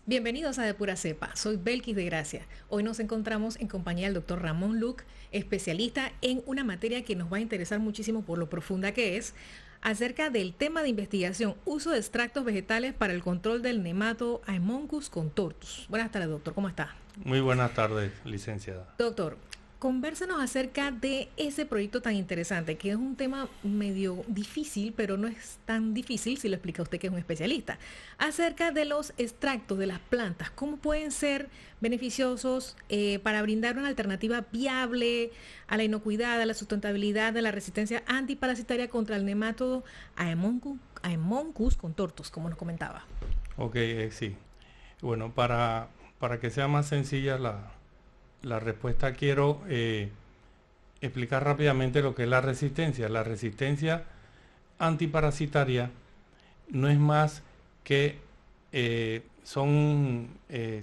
Bienvenidos a De Pura Cepa, soy Belkis de Gracia. Hoy nos encontramos en compañía del doctor Ramón Luc, especialista en una materia que nos va a interesar muchísimo por lo profunda que es, acerca del tema de investigación, uso de extractos vegetales para el control del nematodo Haemonchus contortus. Buenas tardes, doctor, ¿cómo está? Muy buenas tardes, licenciada. Doctor, convérsanos acerca de ese proyecto tan interesante, que es un tema medio difícil, pero no es tan difícil si lo explica usted que es un especialista. Acerca de los extractos de las plantas, ¿cómo pueden ser beneficiosos para brindar una alternativa viable a la inocuidad, a la sustentabilidad, a la resistencia antiparasitaria contra el nematodo Haemonchus contortus, como nos comentaba? Ok, sí. Bueno, para que sea más sencilla la respuesta, quiero explicar rápidamente lo que es la resistencia. La resistencia antiparasitaria no es más que son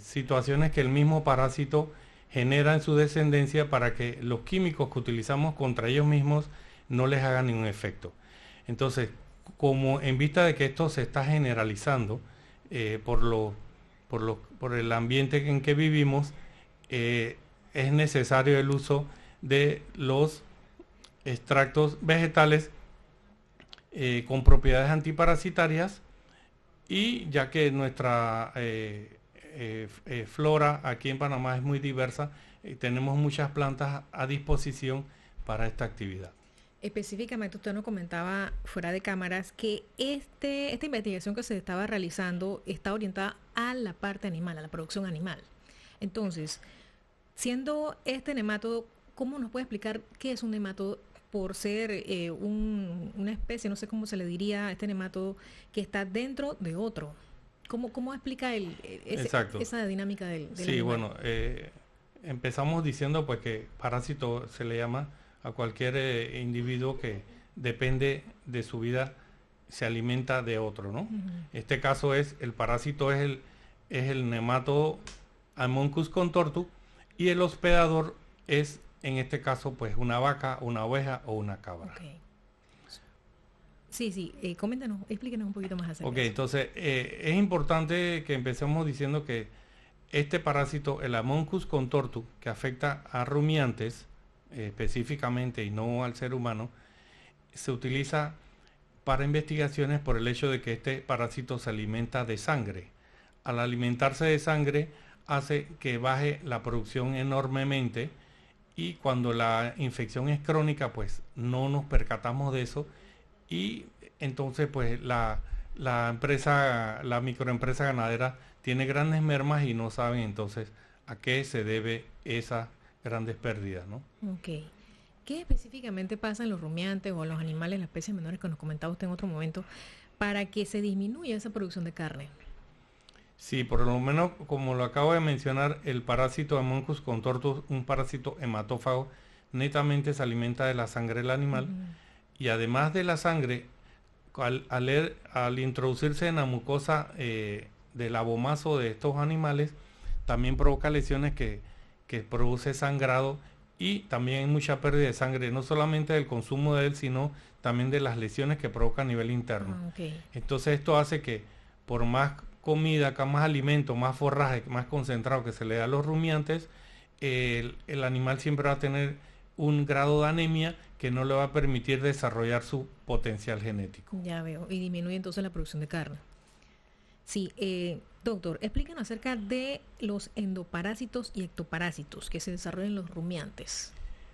situaciones que el mismo parásito genera en su descendencia para que los químicos que utilizamos contra ellos mismos no les hagan ningún efecto. Entonces, como en vista de que esto se está generalizando por el ambiente en que vivimos, es necesario el uso de los extractos vegetales con propiedades antiparasitarias, y ya que nuestra flora aquí en Panamá es muy diversa, tenemos muchas plantas a disposición para esta actividad. Específicamente, usted nos comentaba fuera de cámaras que esta investigación que se estaba realizando está orientada a la parte animal, a la producción animal. Entonces, siendo este nematodo, ¿cómo nos puede explicar qué es un nematodo por ser una especie, no sé cómo se le diría a este nematodo, que está dentro de otro? ¿Cómo explica esa dinámica del Sí, animal? bueno, empezamos diciendo pues que parásito se le llama a cualquier individuo que depende de su vida, se alimenta de otro, ¿no? Este caso el parásito es el nematodo Haemonchus contortus, y el hospedador es, en este caso, pues una vaca, una oveja o una cabra. Okay. Sí, coméntanos, explíquenos un poquito más acerca Ok, de eso. entonces es importante que empecemos diciendo que este parásito, el Haemonchus contortus, que afecta a rumiantes específicamente y no al ser humano, se utiliza para investigaciones por el hecho de que este parásito se alimenta de sangre. Al alimentarse de sangre, hace que baje la producción enormemente, y cuando la infección es crónica, pues no nos percatamos de eso, y entonces pues la microempresa ganadera tiene grandes mermas y no saben entonces a qué se debe esas grandes pérdidas, ¿no? Ok. ¿Qué específicamente pasa en los rumiantes o en los animales, las especies menores que nos comentaba usted en otro momento, para que se disminuya esa producción de carne? Sí, por lo menos, como lo acabo de mencionar, el parásito Haemonchus contortus, un parásito hematófago, netamente se alimenta de la sangre del animal, y además de la sangre, al introducirse en la mucosa del abomazo de estos animales, también provoca lesiones que produce sangrado, y también hay mucha pérdida de sangre, no solamente del consumo de él, sino también de las lesiones que provoca a nivel interno. Okay. Entonces esto hace que por más comida, más alimento, más forraje, más concentrado que se le da a los rumiantes, el animal siempre va a tener un grado de anemia que no le va a permitir desarrollar su potencial genético. Ya veo, y disminuye entonces la producción de carne. Sí, doctor, explícanos acerca de los endoparásitos y ectoparásitos que se desarrollan en los rumiantes.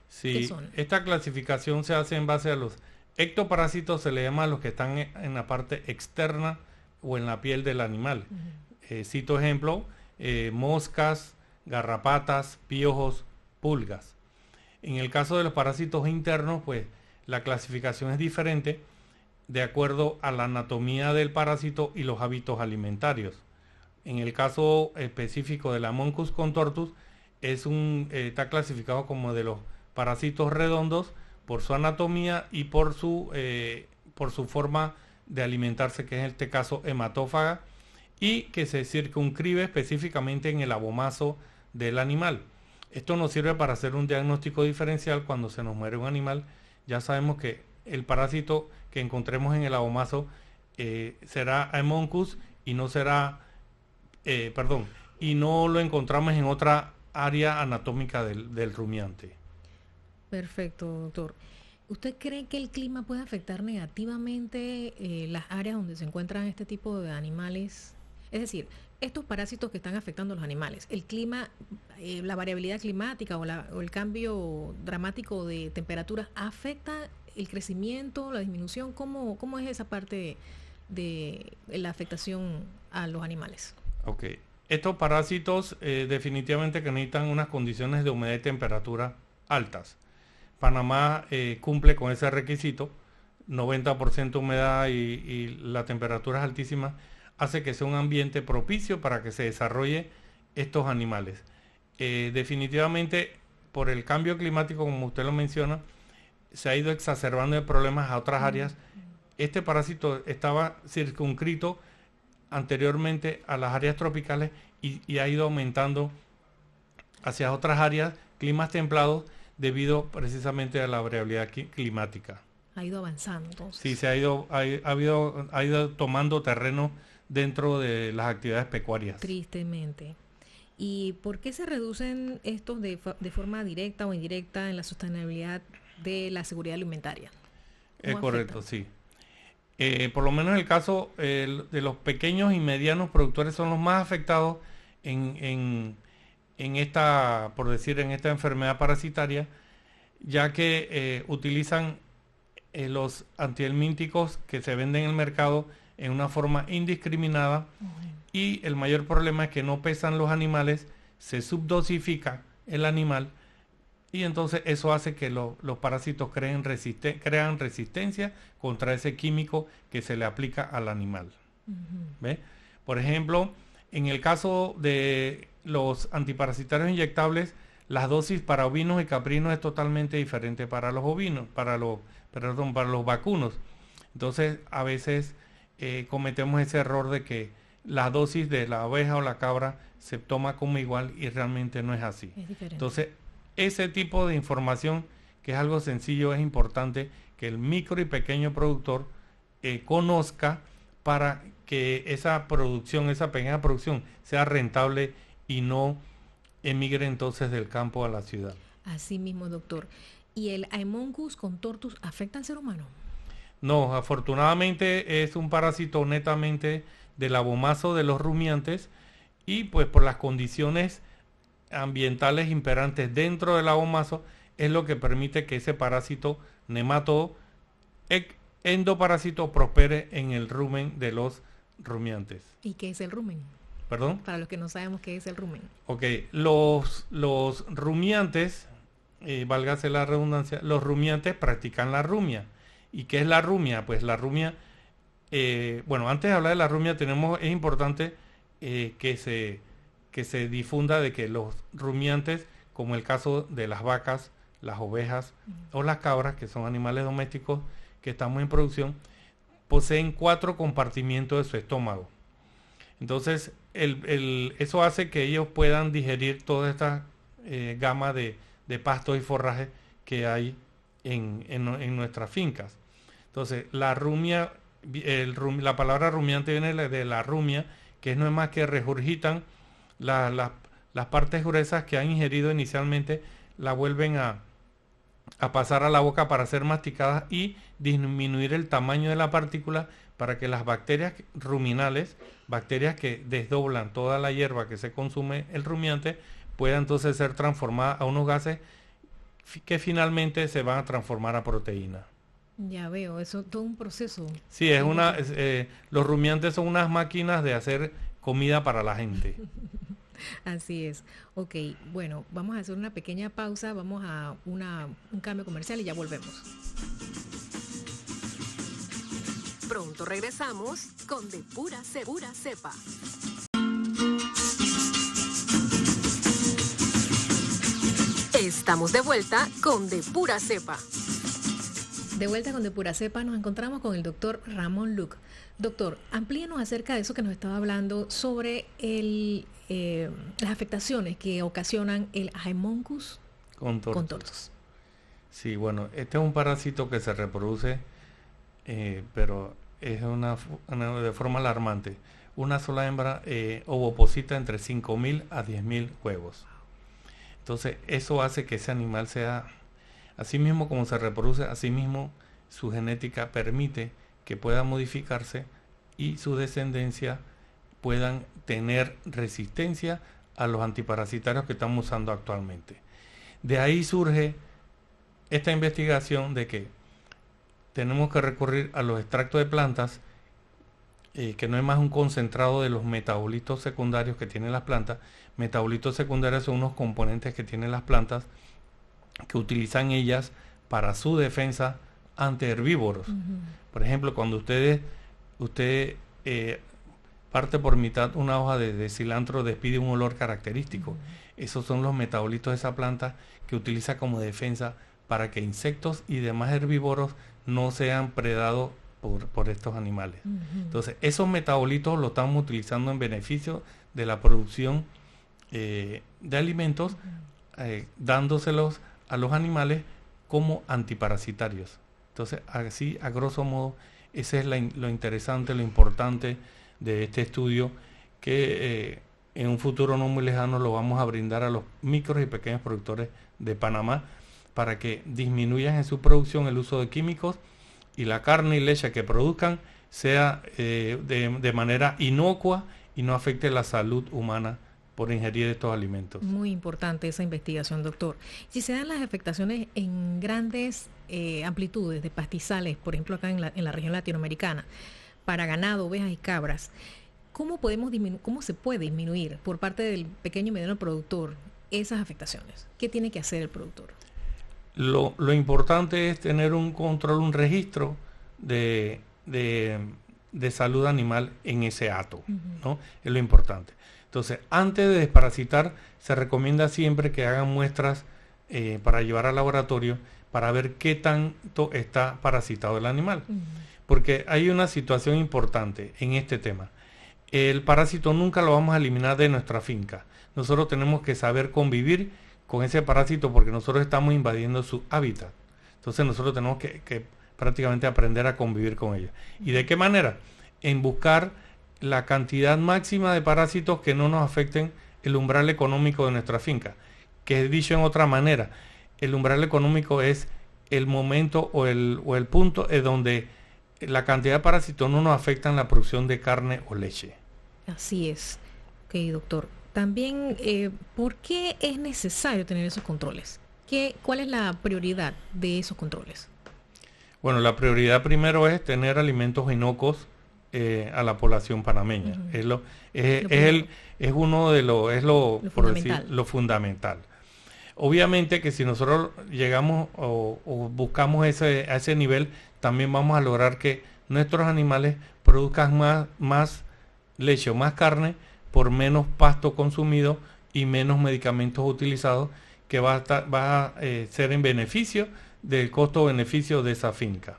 Sí, ¿Qué son? esta clasificación se hace en base a los ectoparásitos, se le llama a los que están en la parte externa o en la piel del animal. Cito ejemplo, moscas, garrapatas, piojos, pulgas. En el caso de los parásitos internos, pues la clasificación es diferente de acuerdo a la anatomía del parásito y los hábitos alimentarios. En el caso específico del Haemonchus contortus, está clasificado como de los parásitos redondos por su anatomía y por su forma de alimentarse, que es en este caso hematófaga, y que se circunscribe específicamente en el abomazo del animal. Esto nos sirve para hacer un diagnóstico diferencial cuando se nos muere un animal. Ya sabemos que el parásito que encontremos en el abomazo será Haemonchus y no será perdón, y no lo encontramos en otra área anatómica del rumiante. Perfecto, doctor. ¿Usted cree que el clima puede afectar negativamente las áreas donde se encuentran este tipo de animales? Es decir, estos parásitos que están afectando a los animales, el clima, la variabilidad climática o el cambio dramático de temperaturas, ¿afecta el crecimiento, la disminución? ¿Cómo es esa parte de la afectación a los animales? Ok. Estos parásitos definitivamente que necesitan unas condiciones de humedad y temperatura altas. Panamá cumple con ese requisito, 90% humedad y la temperatura es altísima, hace que sea un ambiente propicio para que se desarrolle estos animales. Definitivamente, por el cambio climático, como usted lo menciona, se ha ido exacerbando de problemas a otras áreas. Este parásito estaba circunscrito anteriormente a las áreas tropicales y ha ido aumentando hacia otras áreas, climas templados, debido precisamente a la variabilidad climática. Ha ido avanzando entonces. Sí, ha ido tomando terreno dentro de las actividades pecuarias. Tristemente. ¿Y por qué se reducen estos de forma directa o indirecta en la sostenibilidad de la seguridad alimentaria? Es correcto, sí. Por lo menos el caso de los pequeños y medianos productores son los más afectados en esta, por decir, en esta enfermedad parasitaria, ya que utilizan los antihelmínticos que se venden en el mercado en una forma indiscriminada. Y el mayor problema es que no pesan los animales, se subdosifica el animal y entonces eso hace que los parásitos crean resistencia contra ese químico que se le aplica al animal. ¿Ve? Por ejemplo, en el caso de los antiparasitarios inyectables, las dosis para ovinos y caprinos es totalmente diferente para los ovinos, para los vacunos. Entonces, a veces cometemos ese error de que la dosis de la oveja o la cabra se toma como igual y realmente no es así. Es diferente. Entonces, ese tipo de información, que es algo sencillo, es importante que el micro y pequeño productor conozca para que esa pequeña producción sea rentable y no emigre entonces del campo a la ciudad. Así mismo, doctor. ¿Y el Haemonchus contortus afecta al ser humano? No, afortunadamente es un parásito netamente del abomazo de los rumiantes y pues por las condiciones ambientales imperantes dentro del abomazo es lo que permite que ese parásito nematodo endoparásito prospere en el rumen de los rumiantes. ¿Y qué es el rumen? ¿Perdón? Para los que no sabemos qué es el rumen. Ok, los rumiantes, válgase la redundancia, los rumiantes practican la rumia. ¿Y qué es la rumia? Pues la rumia, bueno, antes de hablar de la rumia es importante que se difunda de que los rumiantes, como el caso de las vacas, las ovejas o las cabras, que son animales domésticos que estamos en producción, poseen 4 compartimientos de su estómago. Entonces, eso hace que ellos puedan digerir toda esta gama de pastos y forrajes que hay en nuestras fincas. Entonces, la rumia, la palabra rumiante viene de la rumia, que no es más que regurgitan las partes gruesas que han ingerido inicialmente, la vuelven a pasar a la boca para ser masticadas y disminuir el tamaño de la partícula para que las bacterias ruminales, bacterias que desdoblan toda la hierba que se consume el rumiante, puedan entonces ser transformadas a unos gases que finalmente se van a transformar a proteína. Ya veo, eso es todo un proceso. Sí, los rumiantes son unas máquinas de hacer comida para la gente. Así es. Ok, bueno, vamos a hacer una pequeña pausa, vamos a un cambio comercial y ya volvemos. Pronto regresamos con De Pura Cepa. Estamos de vuelta con De Pura Cepa. De vuelta con De Pura Cepa nos encontramos con el doctor Ramón Luc. Doctor, amplíenos acerca de eso que nos estaba hablando sobre las afectaciones que ocasionan el Haemonchus contortus. Sí, bueno, este es un parásito que se reproduce, pero es de forma alarmante. una sola hembra ovoposita entre 5.000 a 10.000 huevos. Entonces eso hace que ese animal sea, así mismo como se reproduce, así mismo su genética permite que pueda modificarse y su descendencia puedan tener resistencia a los antiparasitarios que estamos usando actualmente. De ahí surge esta investigación de que tenemos que recurrir a los extractos de plantas, que no es más un concentrado de los metabolitos secundarios que tienen las plantas. Metabolitos secundarios son unos componentes que tienen las plantas que utilizan ellas para su defensa ante herbívoros. Por ejemplo, cuando usted parte por mitad una hoja de cilantro, despide un olor característico. Esos son los metabolitos de esa planta que utiliza como defensa para que insectos y demás herbívoros no sean predados por estos animales. Entonces, esos metabolitos los estamos utilizando en beneficio de la producción de alimentos, dándoselos a los animales como antiparasitarios. Entonces, así, a grosso modo, ese es lo interesante, lo importante de este estudio, que en un futuro no muy lejano lo vamos a brindar a los micros y pequeños productores de Panamá para que disminuyan en su producción el uso de químicos y la carne y leche que produzcan sea de manera inocua y no afecte la salud humana por ingerir estos alimentos. Muy importante esa investigación, doctor. Si se dan las afectaciones en grandes amplitudes de pastizales, por ejemplo acá en la región latinoamericana, para ganado, ovejas y cabras, ¿cómo se puede disminuir por parte del pequeño y mediano productor esas afectaciones? ¿Qué tiene que hacer el productor? Lo importante es tener un control, un registro de salud animal en ese hato, ¿no? Es lo importante. Entonces, antes de desparasitar, se recomienda siempre que hagan muestras para llevar al laboratorio para ver qué tanto está parasitado el animal. Porque hay una situación importante en este tema. El parásito nunca lo vamos a eliminar de nuestra finca. Nosotros tenemos que saber convivir con ese parásito porque nosotros estamos invadiendo su hábitat. Entonces nosotros tenemos que prácticamente aprender a convivir con ellos. ¿Y de qué manera? En buscar la cantidad máxima de parásitos que no nos afecten el umbral económico de nuestra finca. Que dicho en otra manera, el umbral económico es el momento o el punto en donde la cantidad de parásitos no nos afecta en la producción de carne o leche. Así es. Ok, doctor. También, ¿por qué es necesario tener esos controles? ¿Cuál es la prioridad de esos controles? Bueno, la prioridad primero es tener alimentos inocuos a la población panameña. Es lo fundamental. Obviamente que si nosotros llegamos o buscamos a ese nivel, también vamos a lograr que nuestros animales produzcan más leche o más carne por menos pasto consumido y menos medicamentos utilizados, que va a ser en beneficio del costo-beneficio de esa finca.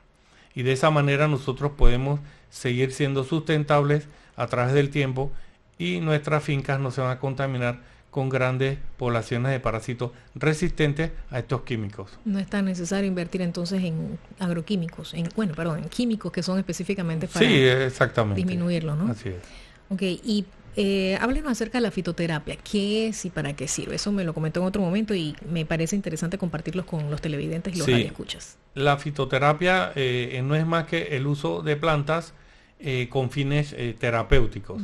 Y de esa manera nosotros podemos seguir siendo sustentables a través del tiempo y nuestras fincas no se van a contaminar con grandes poblaciones de parásitos resistentes a estos químicos. No es tan necesario invertir entonces en agroquímicos, en químicos que son específicamente para disminuirlo, ¿no? Así es. Ok, y háblenos acerca de la fitoterapia. ¿Qué es y para qué sirve? Eso me lo comentó en otro momento y me parece interesante compartirlos con los televidentes y los radioescuchas. La fitoterapia no es más que el uso de plantas con fines terapéuticos.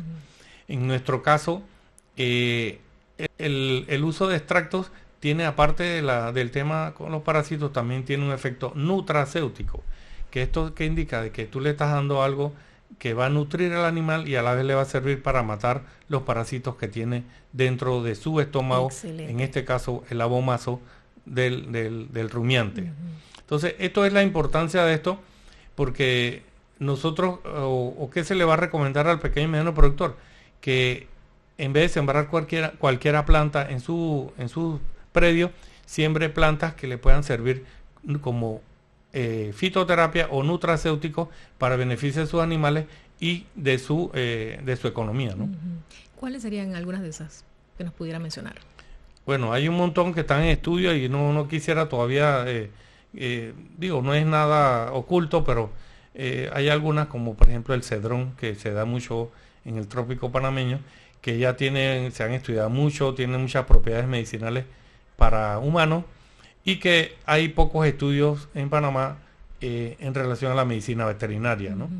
En nuestro caso, el uso de extractos tiene, aparte del tema con los parásitos, también tiene un efecto nutracéutico, que esto que indica de que tú le estás dando algo que va a nutrir al animal y a la vez le va a servir para matar los parásitos que tiene dentro de su estómago. Excelente. En este caso el abomazo del rumiante. Entonces, esto es la importancia de esto, porque nosotros, o qué se le va a recomendar al pequeño y mediano productor, que en vez de sembrar cualquiera planta en su predio, siembre plantas que le puedan servir como fitoterapia o nutracéutico para beneficio de sus animales y de su economía, ¿no? ¿Cuáles serían algunas de esas que nos pudiera mencionar? Bueno, hay un montón que están en estudio y no quisiera todavía, no es nada oculto, pero hay algunas como por ejemplo el cedrón, que se da mucho en el trópico panameño, que ya se han estudiado mucho, tienen muchas propiedades medicinales para humanos y que hay pocos estudios en Panamá en relación a la medicina veterinaria, ¿no?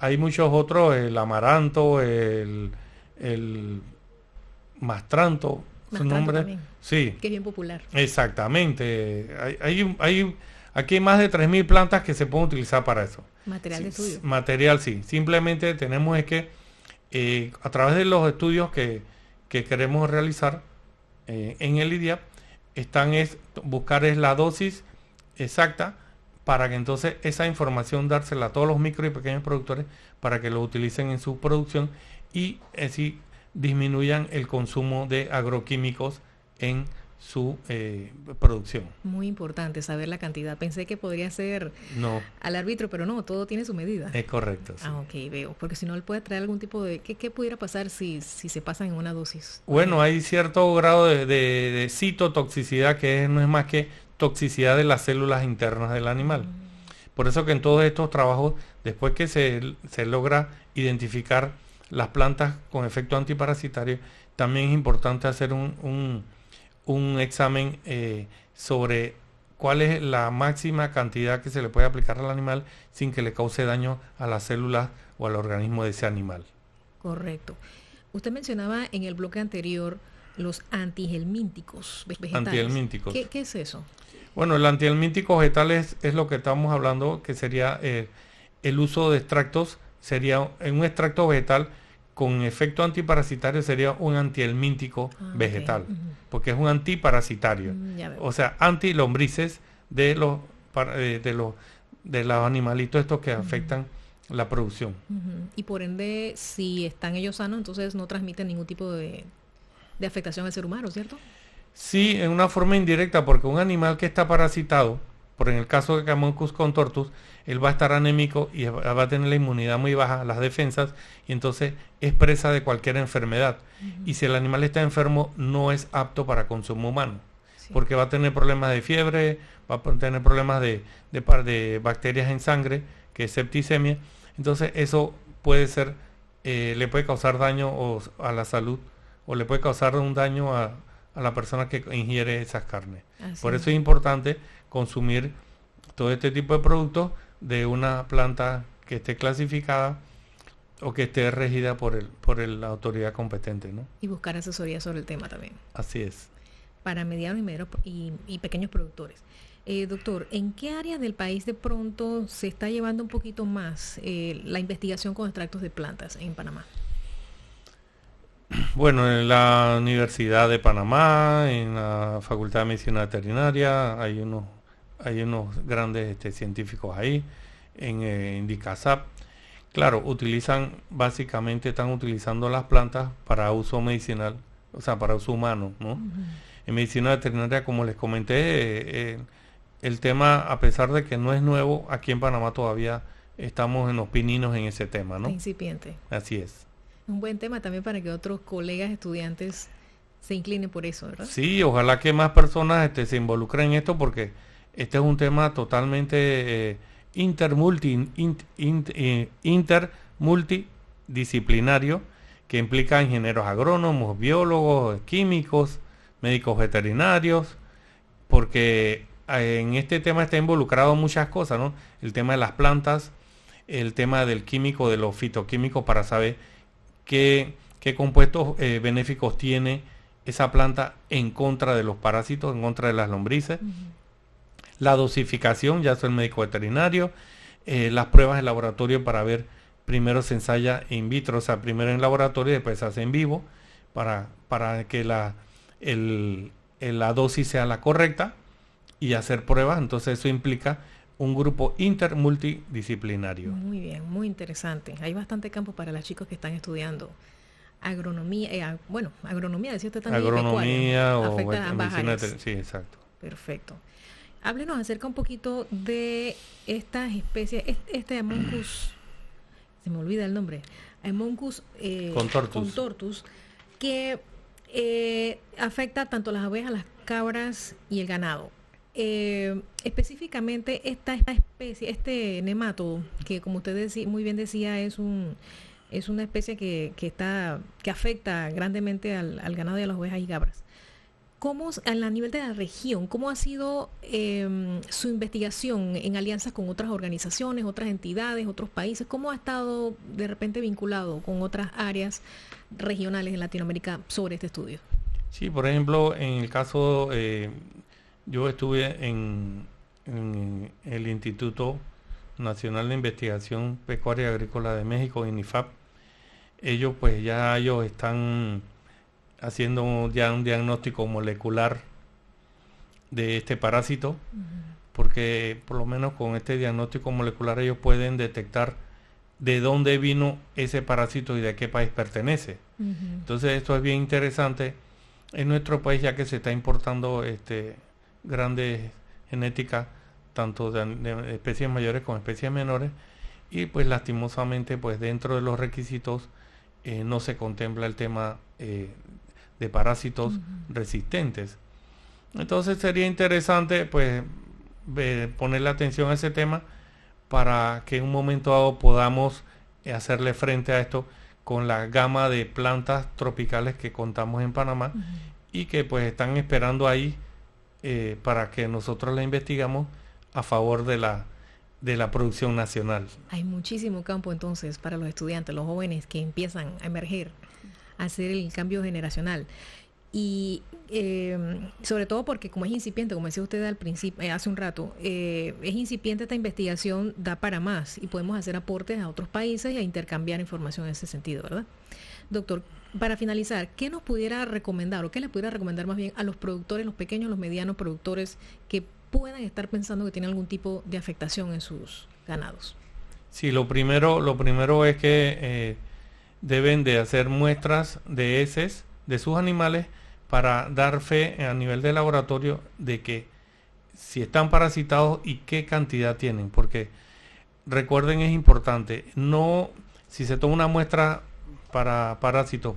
Hay muchos otros, el amaranto, el mastranto, su nombre. También, sí. Que es bien popular. Exactamente. Aquí hay más de 3.000 plantas que se pueden utilizar para eso. Material de estudio. Material, sí. Simplemente tenemos es que a través de los estudios que queremos realizar en el IDIAP, buscar la dosis exacta para que entonces esa información dársela a todos los micro y pequeños productores para que lo utilicen en su producción y así disminuyan el consumo de agroquímicos en su producción. Muy importante saber la cantidad. Pensé que podría ser al árbitro, pero no, todo tiene su medida. Es correcto. Sí. Ok, veo. Porque si no, él puede traer algún tipo de... ¿Qué pudiera pasar si se pasan en una dosis? Bueno, hay cierto grado de citotoxicidad que no es más que toxicidad de las células internas del animal. Por eso que en todos estos trabajos, después que se logra identificar las plantas con efecto antiparasitario, también es importante hacer un examen sobre cuál es la máxima cantidad que se le puede aplicar al animal sin que le cause daño a las células o al organismo de ese animal. Correcto. Usted mencionaba en el bloque anterior los antihelmínticos vegetales. Antihelmínticos. ¿Qué es eso? Bueno, el antihelmíntico vegetal es lo que estamos hablando, que sería el uso de extractos, sería en un extracto vegetal con efecto antiparasitario sería un antihelmíntico vegetal, porque es un antiparasitario, o sea, antilombrices de los animalitos estos que afectan la producción. Y por ende, si están ellos sanos, entonces no transmiten ningún tipo de afectación al ser humano, ¿cierto? Sí, en una forma indirecta, porque un animal que está parasitado, por en el caso de Camonchus contortus, él va a estar anémico y va a tener la inmunidad muy baja, las defensas, y entonces es presa de cualquier enfermedad. Y si el animal está enfermo, no es apto para consumo humano, porque va a tener problemas de fiebre, va a tener problemas de bacterias en sangre, que es septicemia. Entonces eso puede ser, le puede causar daño a la salud, o le puede causar un daño a la persona que ingiere esas carnes. Por eso es importante consumir todo este tipo de productos de una planta que esté clasificada o que esté regida por la autoridad competente, ¿no? Y buscar asesoría sobre el tema también. Así es. Para medianos y pequeños productores. Doctor, ¿en qué área del país de pronto se está llevando un poquito más la investigación con extractos de plantas en Panamá? Bueno, en la Universidad de Panamá, en la Facultad de Medicina Veterinaria, hay unos grandes científicos ahí, en INDICASAP. Claro, están utilizando las plantas para uso medicinal, o sea, para uso humano, ¿no? En medicina veterinaria, como les comenté, el tema, a pesar de que no es nuevo, aquí en Panamá todavía estamos en los pininos en ese tema, ¿no? Incipiente. Así es. Un buen tema también para que otros colegas estudiantes se inclinen por eso, ¿verdad? Sí, ojalá que más personas se involucren en esto, porque este es un tema totalmente intermultidisciplinario que implica ingenieros agrónomos, biólogos, químicos, médicos veterinarios, porque en este tema está involucrado muchas cosas, ¿no? El tema de las plantas, el tema del químico, de los fitoquímicos, para saber qué compuestos benéficos tiene esa planta en contra de los parásitos, en contra de las lombrices. La dosificación, ya soy el médico veterinario, las pruebas de laboratorio para ver, primero se ensaya in vitro, o sea, primero en laboratorio y después se hace en vivo, para que la dosis sea la correcta y hacer pruebas. Entonces eso implica un grupo intermultidisciplinario. Muy bien, muy interesante. Hay bastante campo para los chicos que están estudiando agronomía, agronomía, decía usted también. Agronomía o medicina, sí, exacto. Perfecto. Háblenos acerca un poquito de estas especies, este Haemonchus, se me olvida el nombre, Haemonchus contortus, que afecta tanto a las abejas, las cabras y el ganado. Específicamente esta especie, este nematodo, que como usted muy bien decía, es un Es una especie que afecta grandemente al ganado y a las ovejas y cabras. ¿Cómo, a nivel de la región, cómo ha sido su investigación en alianzas con otras organizaciones, otras entidades, otros países? ¿Cómo ha estado de repente vinculado con otras áreas regionales en Latinoamérica sobre este estudio? Sí, por ejemplo, en el caso, yo estuve en el Instituto Nacional de Investigación Pecuaria y Agrícola de México, INIFAP. Ellos están haciendo ya un diagnóstico molecular de este parásito, porque por lo menos con este diagnóstico molecular ellos pueden detectar de dónde vino ese parásito y de qué país pertenece. Entonces esto es bien interesante en nuestro país, ya que se está importando grandes genéticas, tanto de especies mayores como especies menores, y pues lastimosamente pues dentro de los requisitos no se contempla el tema de parásitos resistentes. Entonces sería interesante pues ponerle atención a ese tema para que en un momento dado podamos hacerle frente a esto con la gama de plantas tropicales que contamos en Panamá y que pues están esperando ahí para que nosotros la investigamos a favor de la producción nacional. Hay muchísimo campo entonces para los estudiantes, los jóvenes que empiezan a emerger, a hacer el cambio generacional. Y sobre todo porque como es incipiente, como decía usted al principio, hace un rato, es incipiente esta investigación, da para más y podemos hacer aportes a otros países y a intercambiar información en ese sentido, ¿verdad? Doctor, para finalizar, ¿qué nos pudiera recomendar o qué le pudiera recomendar más bien a los productores, los pequeños, los medianos productores que puedan estar pensando que tienen algún tipo de afectación en sus ganados? Sí, lo primero es que deben de hacer muestras de heces de sus animales para dar fe a nivel de laboratorio de que si están parasitados y qué cantidad tienen, porque recuerden, es importante, no, si se toma una muestra para parásitos,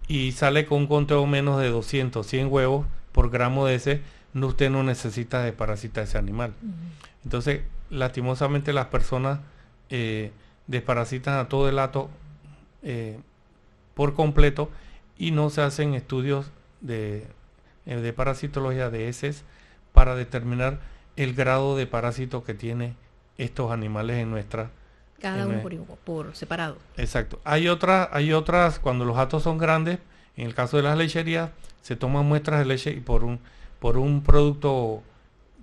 y sale con un conteo menos de 200, 100 huevos por gramo de heces, usted no necesita desparasitar ese animal. Entonces, lastimosamente las personas desparasitan a todo el hato por completo y no se hacen estudios de parasitología de heces para determinar el grado de parásito que tiene estos animales en nuestra... Cada uno por separado. Exacto. Hay otras, cuando los hatos son grandes, en el caso de las lecherías, se toman muestras de leche y por un producto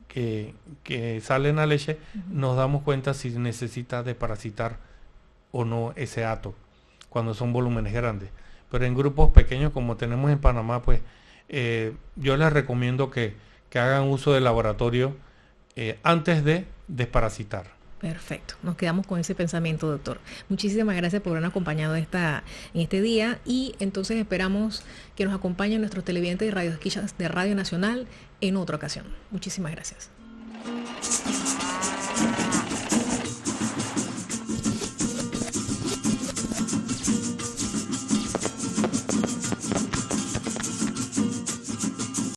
que sale en la leche, nos damos cuenta si necesita desparasitar o no ese hato, cuando son volúmenes grandes. Pero en grupos pequeños, como tenemos en Panamá, pues yo les recomiendo que hagan uso del laboratorio antes de desparasitar. Perfecto, nos quedamos con ese pensamiento, doctor. Muchísimas gracias por habernos acompañado en este día y entonces esperamos que nos acompañen nuestros televidentes y radioescuchas de Radio Nacional en otra ocasión. Muchísimas gracias.